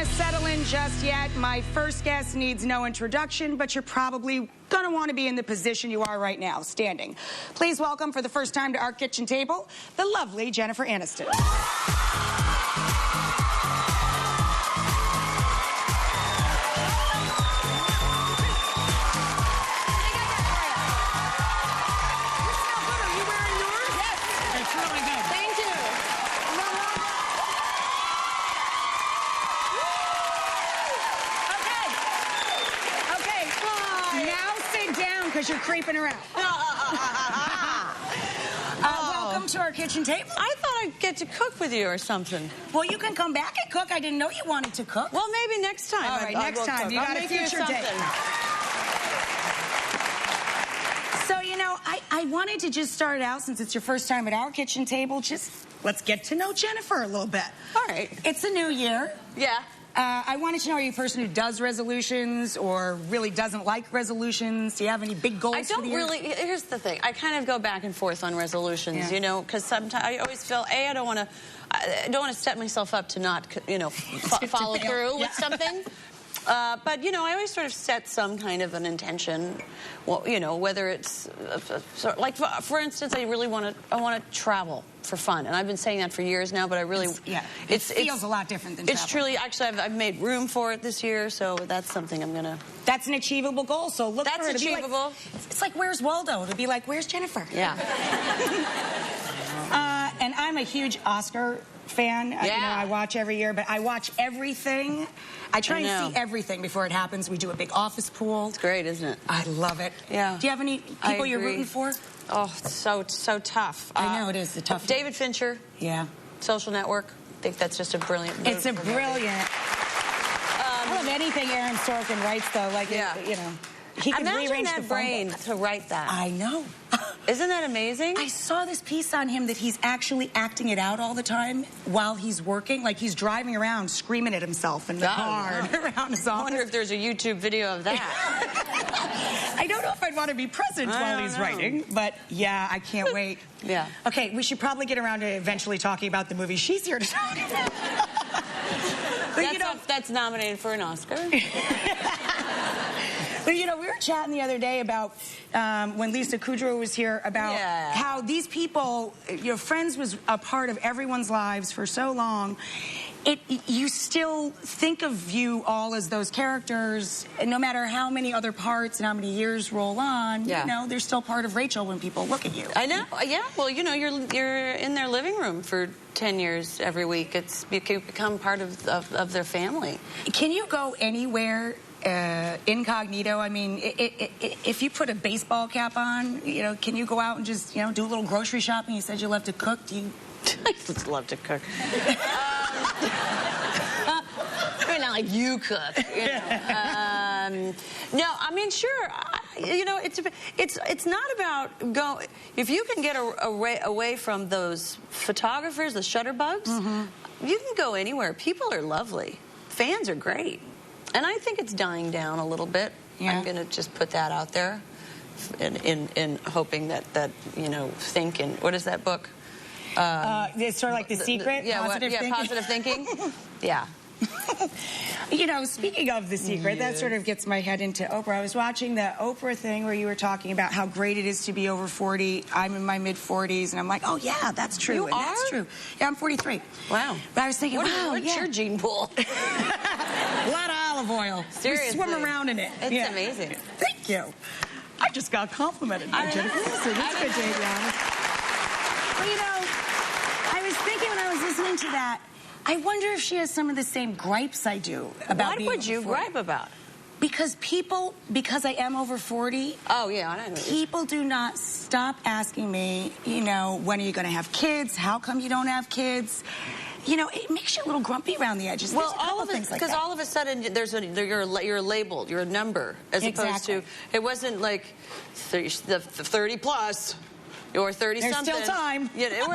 to settle in just yet. My first guest needs no introduction, but you're probably going to want to be in the position you are right now, standing. Please welcome, for the first time to our kitchen table, the lovely Jennifer Aniston. Because you're creeping around. Welcome to our kitchen table. I thought I'd get to cook with you or something. Well, you can come back and cook. I didn't know you wanted to cook. Well, maybe next time. All right, next time. You got a future date. So, you know, I wanted to just start out, since it's your first time at our kitchen table, just let's get to know Jennifer a little bit. All right. It's a new year. Yeah. I wanted to know, are you a person who does resolutions or really doesn't like resolutions? Do you have any big goals for the year? I don't really. Here's the thing. I kind of go back and forth on resolutions, you know, because sometimes I always feel, I don't want to set myself up to not, you know, follow through with something. But, you know, I always sort of set some kind of an intention, well, you know, whether it's, like, for instance, I want to travel for fun. And I've been saying that for years now, but I really... It feels a lot different than travel. It's truly, actually, I've made room for it this year, so that's something I'm going to... That's an achievable goal, so look for it. That's achievable. It's like, where's Waldo? It'll be like, where's Jennifer? Yeah. And I'm a huge Oscar fan. Yeah. You know, I watch every year, but I watch everything. I try and see everything before it happens. We do a big office pool. It's great, isn't it? I love it. Yeah. Do you have any people you're rooting for? Oh, it's so tough. I know it is the tough. David Fincher. Yeah. Social Network. I think that's just a brilliant movie. It's a brilliant. I love anything Aaron Sorkin writes, though. Like, you know, he can rearrange the brain to write that. I know. Isn't that amazing? I saw this piece on him that he's actually acting it out all the time while he's working. Like, he's driving around screaming at himself in the car around his office. I wonder if there's a YouTube video of that. I don't know if I'd want to be present while he's writing, but yeah, I can't wait. Yeah. Okay, we should probably get around to eventually talking about the movie she's here to talk about. But, you know, that's nominated for an Oscar. But, you know, we were chatting the other day about when Lisa Kudrow was here about how these people, you know, Friends was a part of everyone's lives for so long. You still think of you all as those characters, and no matter how many other parts and how many years roll on, you know, they're still part of Rachael when people look at you. I know, yeah. Well, you know, you're in their living room for 10 years every week. You can become part of their family. Can you go anywhere incognito? I mean, if you put a baseball cap on, you know, can you go out and just, you know, do a little grocery shopping? You said you love to cook. Do you? I just love to cook. I mean, not like you cook, you know. No, I mean, sure. You know, it's not about going. If you can get away from those photographers, the shutterbugs, you can go anywhere. People are lovely. Fans are great. And I think it's dying down a little bit. Yeah. I'm going to just put that out there in hoping that you know, think in, what is that book? It's sort of like The Secret? Positive thinking? Positive thinking. Yeah. You know, speaking of The Secret, that sort of gets my head into Oprah. I was watching the Oprah thing where you were talking about how great it is to be over 40. I'm in my mid-40s, and I'm like, oh, yeah, that's true. You are? That's true. Yeah, I'm 43. Wow. But I was thinking, what's your gene pool? A lot of olive oil. Seriously. We swim around in it. It's amazing. Thank you. I just got complimented by Jennifer. It's good to be honest. Well, you know, I was thinking when I was listening to that, I wonder if she has some of the same gripes I do about being over 40. What would you gripe about? Because because I am over 40, oh, yeah, I know. People do not stop asking me, you know, when are you going to have kids? How come you don't have kids? You know, it makes you a little grumpy around the edges. Well, all of it, because all of a sudden you're labeled, you're a number, as opposed to, it wasn't like the 30 plus. Or 30-something. There's still time. You know,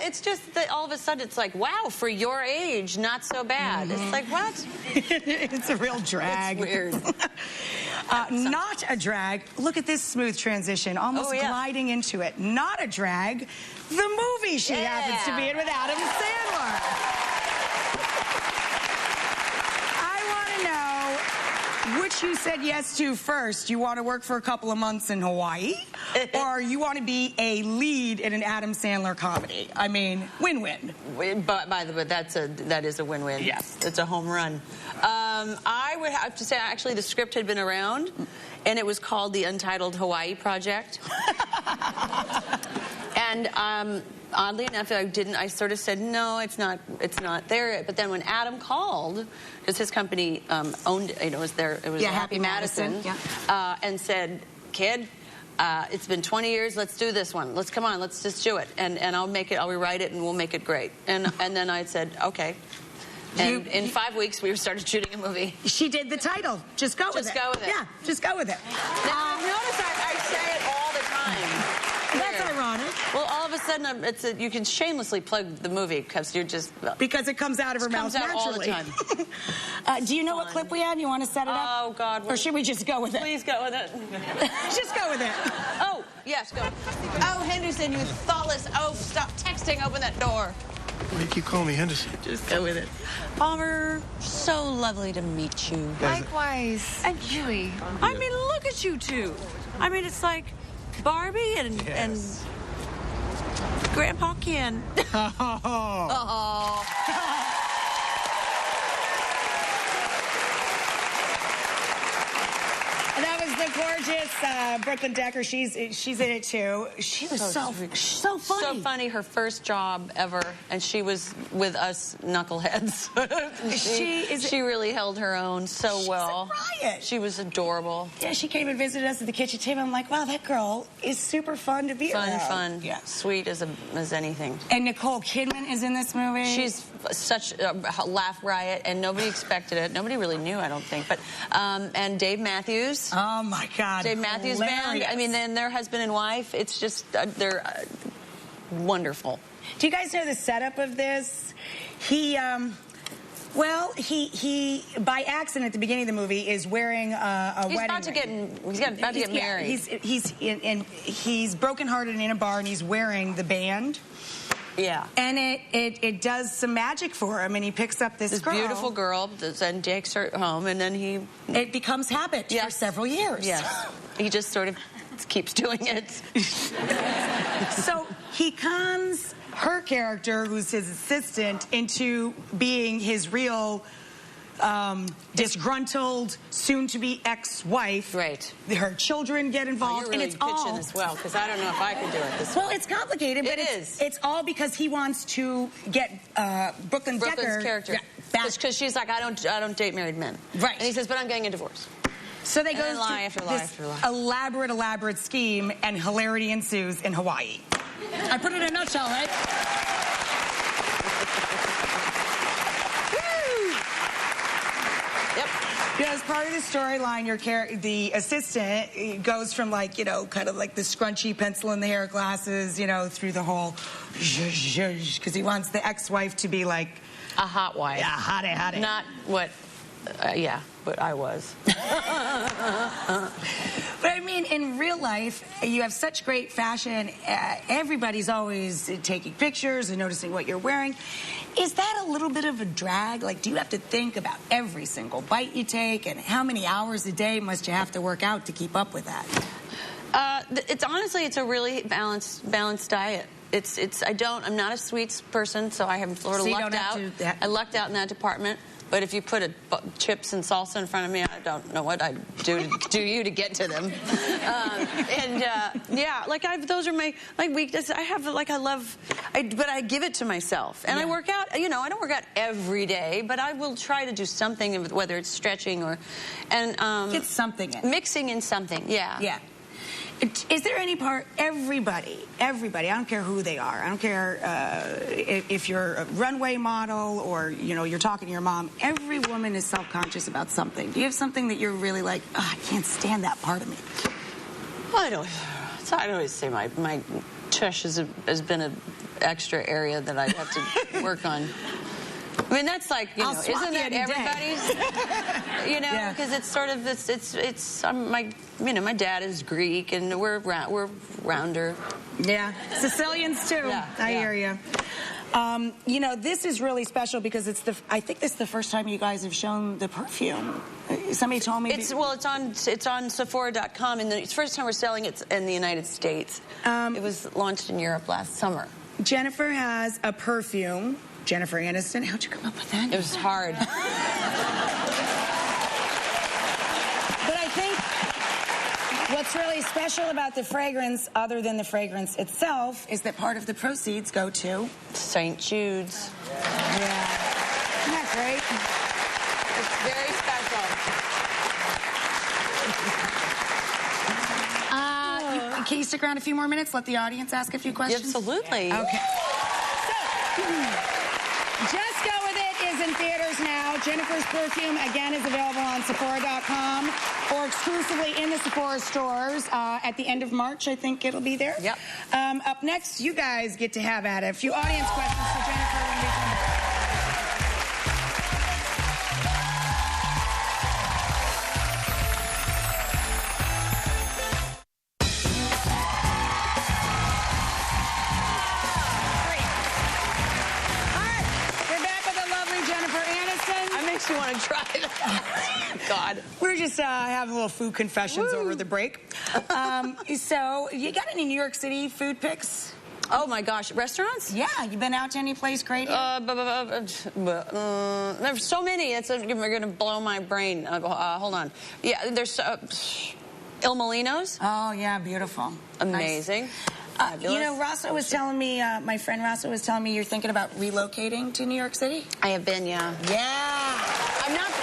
it's just that all of a sudden it's like, wow, for your age, not so bad. It's like, what? It's a real drag. It's weird. Not a drag. Look at this smooth transition, almost gliding into it. Not a drag. The movie she happens to be in with Adam Sandler. know which you said yes to first. You want to work for a couple of months in Hawaii, or you want to be a lead in an Adam Sandler comedy? I mean, win-win. But by the way, that is a win-win. Yes, it's a home run. I would have to say, actually, the script had been around, and it was called the Untitled Hawaii Project. And oddly enough, I sort of said, no, it's not there. But then when Adam called, because his company owned, it was Happy Madison. Yeah. And said, kid, it's been 20 years, let's do this one. Come on, let's just do it. And I'll rewrite it, and we'll make it great. And then I said, okay. And in 5 weeks, we started shooting a movie. She did the title. Just go with it. Just go with it. Yeah, just go with it. Now, notice I say it all the time. That's ironic. Well, all of a sudden, you can shamelessly plug the movie because you're just... Because it comes out of her mouth naturally. All the time. Do you know what clip we had? You want to set it up? Oh, God. Or should we just go with it? Please go with it. Just go with it. Oh, yes, go. Oh, Henderson, you thoughtless oaf. Stop texting. Open that door. Why do you keep calling me Henderson? Just go with it. Palmer, so lovely to meet you. Likewise. And Julie. I mean, look at you two. I mean, it's like Barbie and Grandpa Ken. Oh. That was the gorgeous Brooklyn Decker. She's in it too. She was so funny. So funny. Her first job ever, and she was with us knuckleheads. She really held her own so well. She's a riot. She was adorable. Yeah, she came and visited us at the kitchen table. I'm like, wow, that girl is super fun to be around. Fun. Yeah, sweet as anything. And Nicole Kidman is in this movie. She's such a laugh riot, and nobody expected it. Nobody really knew, I don't think. But and Dave Matthews. Oh my God, Dave Matthews Band. I mean, then their husband and wife. It's just they're wonderful. Do you guys know the setup of this? He by accident at the beginning of the movie is wearing a wedding ring. He's about to get married. He's brokenhearted in a bar, and he's wearing the band. Yeah. And it does some magic for him, and he picks up this girl. Beautiful girl, and takes her home, and then it becomes habit for several years. Yes. He just sort of keeps doing it. So he cons her character, who's his assistant, into being his real disgruntled, soon-to-be ex-wife. Right. Her children get involved, and it's all pitching this well, because I don't know if I could do it this well. It's complicated, but it's all because he wants to get Brooklyn's character because she's like, I don't date married men. Right. And he says, but I'm getting a divorce. So they go lie through after this lie after lie. elaborate scheme, and hilarity ensues in Hawaii. I put it in a nutshell, right? Yep. Yeah, as part of the storyline, the assistant goes from kind of like the scrunchy pencil in the hair glasses, through the whole because he wants the ex-wife to be like a hot wife. Yeah, hottie. Not what, but I was. But I mean, in real life, you have such great fashion. Everybody's always taking pictures and noticing what you're wearing. Is that a little bit of a drag? Like, do you have to think about every single bite you take, and how many hours a day must you have to work out to keep up with that? It's a really balanced diet. I'm not a sweets person, so I have sort of lucked out. I lucked out in that department. But if you put chips and salsa in front of me, I don't know what I'd do to get to them. Those are my weaknesses. But I give it to myself, and I work out. I don't work out every day, but I will try to do something, whether it's stretching get something in. Mixing in something. Yeah. Yeah. Is there any part, everybody, I don't care who they are, I don't care if you're a runway model or, you're talking to your mom, every woman is self-conscious about something. Do you have something that you're really like, I can't stand that part of me? Well, I'd always say my tush has been an extra area that I have to work on. I mean, that's like, isn't that everybody's? Because it's sort of my dad is Greek, and we're rounder. Yeah, Sicilians too. Yeah, I hear you. You know, this is really special because I think this is the first time you guys have shown the perfume. Somebody told me. It's on Sephora.com, and it's the first time we're selling it in the United States. It was launched in Europe last summer. Jennifer has a perfume. Jennifer Aniston. How'd you come up with that? It was hard. But I think what's really special about the fragrance, other than the fragrance itself, is that part of the proceeds go to St. Jude's. Yeah. Isn't that great? It's very special. Can you stick around a few more minutes? Let the audience ask a few questions? Absolutely. Okay. So, Just Go With It is in theaters now. Jennifer's perfume, again, is available on Sephora.com or exclusively in the Sephora stores at the end of March. I think it'll be there. Yep. Up next, you guys get to have at it. A few audience questions for Jennifer when we come back. You want to try it? God. We're just having a little food confessions over the break. So, you got any New York City food picks? Oh my gosh, restaurants? Yeah, you been out to any place great here? There's so many. We're going to blow my brain. Hold on. Yeah, there's Il Molino's. Oh yeah, beautiful. Amazing. Nice. You know, Rachael was telling me, my friend Rachael was telling me you're thinking about relocating to New York City? I have been, yeah. Yeah.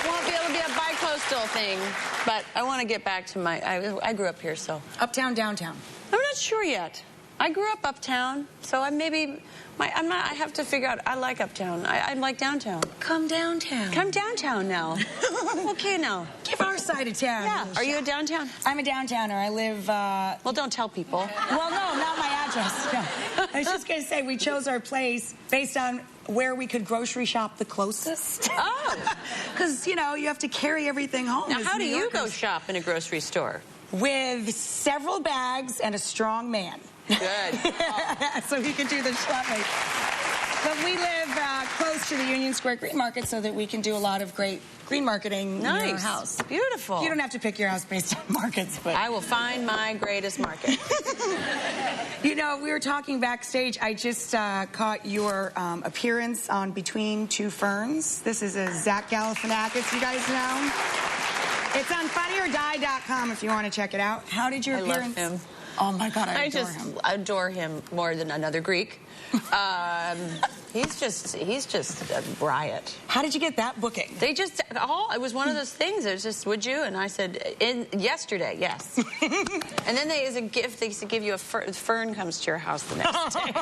Won't be able to be a bi-coastal thing, but I want to get back to I grew up here, so. Uptown, downtown? I'm not sure yet. I grew up uptown, so I have to figure out, I like uptown. I like downtown. Come downtown. Come downtown now. Okay now. Give our side of town. Yeah. Are you a downtown? I'm a downtowner. I live, Well, don't tell people. Well, no, not my address. No. I was just going to say we chose our place based on where we could grocery shop the closest. Oh. Because, you know, you have to carry everything home. Now, how do you go shop in a grocery store? With several bags and a strong man. Good. Oh. So he can do the shopping. But we live close to the Union Square Green Market so that we can do a lot of great green marketing in our house. Beautiful. You don't have to pick your house based on markets, but I will find my greatest market. You know, we were talking backstage. I just caught your appearance on Between Two Ferns. This is a Zach Galifianakis, you guys know. It's on funnyordie.com if you want to check it out. How did your appearance? I love him. Oh my God, I adore him more than another Greek. He's just a riot. How did you get that booking? It was one of those things. It was just, would you? And I said, yesterday, yes. And then as a gift, they used to give you a fern comes to your house the next day.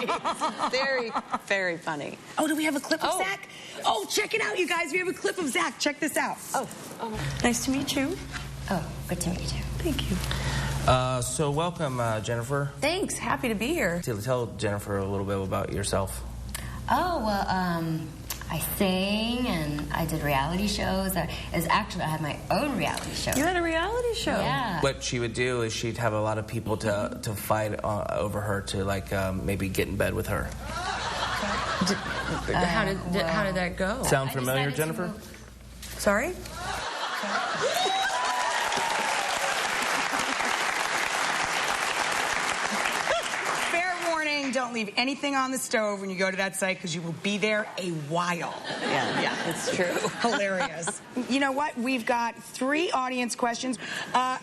Very, very funny. Oh, do we have a clip of Zach? Oh, check it out, you guys. We have a clip of Zach. Check this out. Oh. Nice to meet you. Oh, good to meet you. Thank you. So welcome, Jennifer. Thanks. Happy to be here. Tell Jennifer a little bit about yourself. Oh, well, I sing and I did reality shows. I had my own reality show. You had a reality show? Yeah. What she would do is she'd have a lot of people to fight over her to, like, maybe get in bed with her. How did that go? Sound familiar, Jennifer? Sorry? Don't leave anything on the stove when you go to that site because you will be there a while. Yeah, it's true. Hilarious. You know what? We've got 3 audience questions.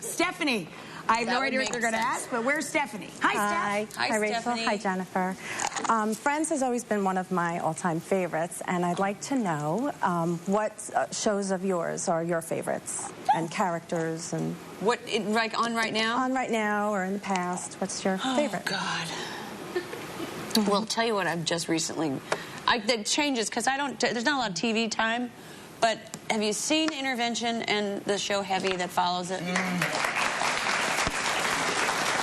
Stephanie, I have no idea what they're going to ask, but where's Stephanie? Hi, Steph. Hi, Rachel. Stephanie. Hi, Jennifer. Friends has always been one of my all-time favorites, and I'd like to know what shows of yours are your favorites and characters and... What, like on right now? On right now or in the past. What's your favorite? Oh, God. Well, I'll tell you what I've just recently... It changes because there's not a lot of TV time, but have you seen Intervention and the show Heavy that follows it?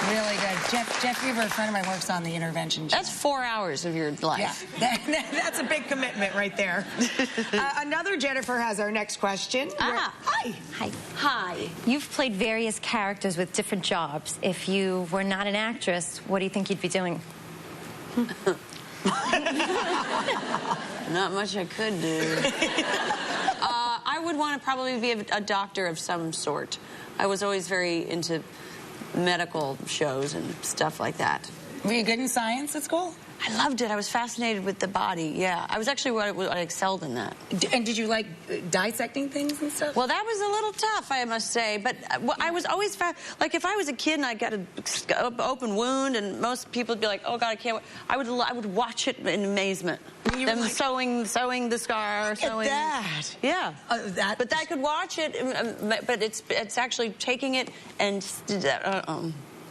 Really good. Jeff Weaver, a friend of mine, works on the Intervention show. That's 4 hours of your life. Yeah, that's a big commitment right there. Another Jennifer has our next question. Hi. Hi. You've played various characters with different jobs. If you were not an actress, what do you think you'd be doing? Not much I could do. I would want to probably be a doctor of some sort. I was always very into medical shows and stuff like that. Were you good in science at school? I loved it. I was fascinated with the body, yeah. I was actually I excelled in that. And did you like dissecting things and stuff? Well, that was a little tough, I must say. But I was always, like if I was a kid and I got an open wound and most people would be like, oh, God, I can't, I would watch it in amazement. Them like, sewing the scar, sewing. That. Yeah. But I could watch it, but it's actually taking it and...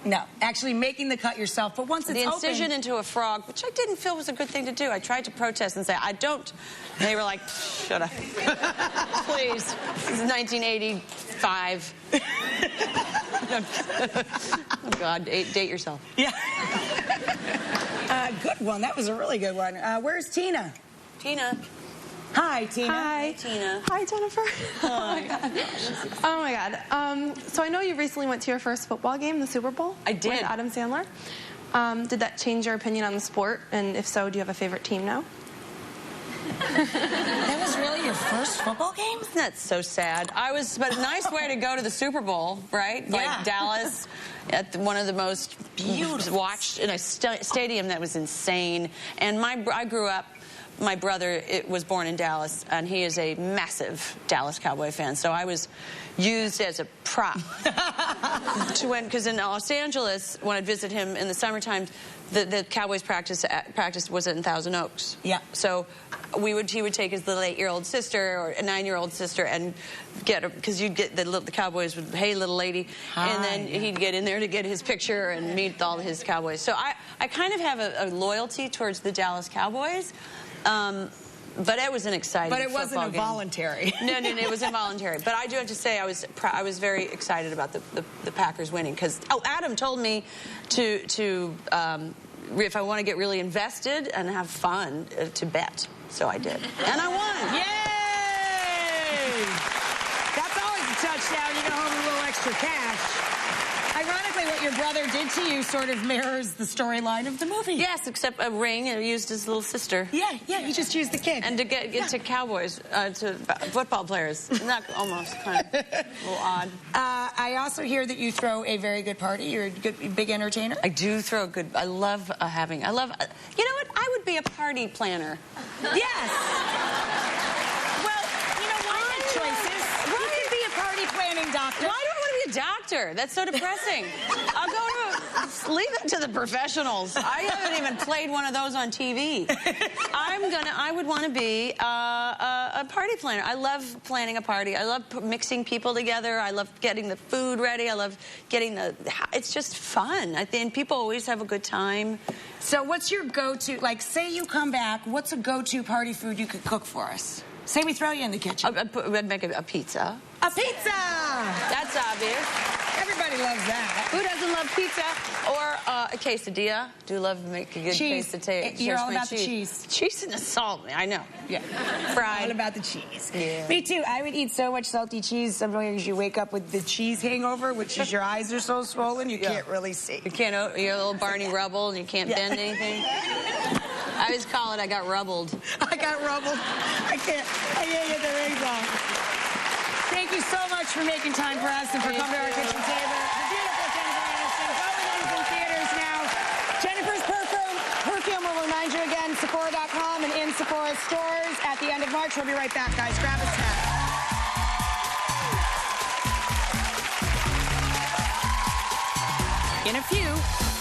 No, actually making the cut yourself, but once it's the incision open, into a frog, which I didn't feel was a good thing to do. I tried to protest and say, I don't. And they were like, shut up. Please. This is 1985. Oh, God, date yourself. Yeah. Good one. That was a really good one. Where's Tina? Tina. Hi, Tina. Hi. Tina. Hi, Jennifer. Oh, my God. Oh, my God. So I know you recently went to your first football game, the Super Bowl. I did. With Adam Sandler. Did that change your opinion on the sport? And if so, do you have a favorite team now? That was really your first football game? That's so sad. But a nice way to go to the Super Bowl, right? Yeah. Like Dallas, at one of the most beautiful watched in a stadium that was insane. And I grew up. My brother was born in Dallas, and he is a massive Dallas Cowboy fan. So I was used as a prop to win, because in Los Angeles, when I'd visit him in the summertime, the Cowboys practice was in Thousand Oaks. Yeah. So he would take his little 8-year-old sister or a 9-year-old sister and get her, because you'd get the Cowboys with, hey, little lady, and then he'd get in there to get his picture and meet all his Cowboys. So I kind of have a loyalty towards the Dallas Cowboys. But it was an exciting But it wasn't football game. involuntary. No, it was involuntary. But I do have to say I was very excited about the Packers winning, because Adam told me to if I want to get really invested and have fun, to bet. So I did, and I won. Yay! That's always a touchdown. You go home with a little extra cash. Ironically, what your brother did to you sort of mirrors the storyline of the movie. Yes, except a ring used his little sister. Yeah, you just used the kid. And to get to Cowboys, to football players. Isn't that almost kind of a little odd? I also hear that you throw a very good party. You're a big entertainer. I do throw a good... I love you know what? I would be a party planner. Yes! Well, you know, why make choices? You could be a party planning doctor. Why do I want to be a doctor? That's so depressing. I'll go to... Leave it to the professionals. I haven't even played one of those on TV. I would want to be a party planner. I love planning a party. I love mixing people together. I love getting the food ready. I love getting it's just fun. I think people always have a good time. So what's your go-to, like, say you come back, what's a go-to party food you could cook for us? Say we throw you in the kitchen. I'd make a pizza. A pizza! That's obvious. Everybody loves that. Who doesn't love pizza? Or a quesadilla. Do love to make a good quesadilla. You're all about the cheese. Cheese and the salt. I know. Yeah. Fried. All about the cheese. Yeah. Me too. I would eat so much salty cheese. Sometimes you wake up with the cheese hangover, which is your eyes are so swollen you can't really see. You can't. You're a little Barney Rubble and you can't bend anything. I always call it I got rubbled. I got rubbled. I can't get the rings off. Thank you so much for making time for us and for coming to our kitchen table. The beautiful Jennifer Aniston. Everything's in theaters now. Jennifer's perfume will remind you again, Sephora.com and in Sephora stores at the end of March. We'll be right back, guys. Grab a snack. In a few.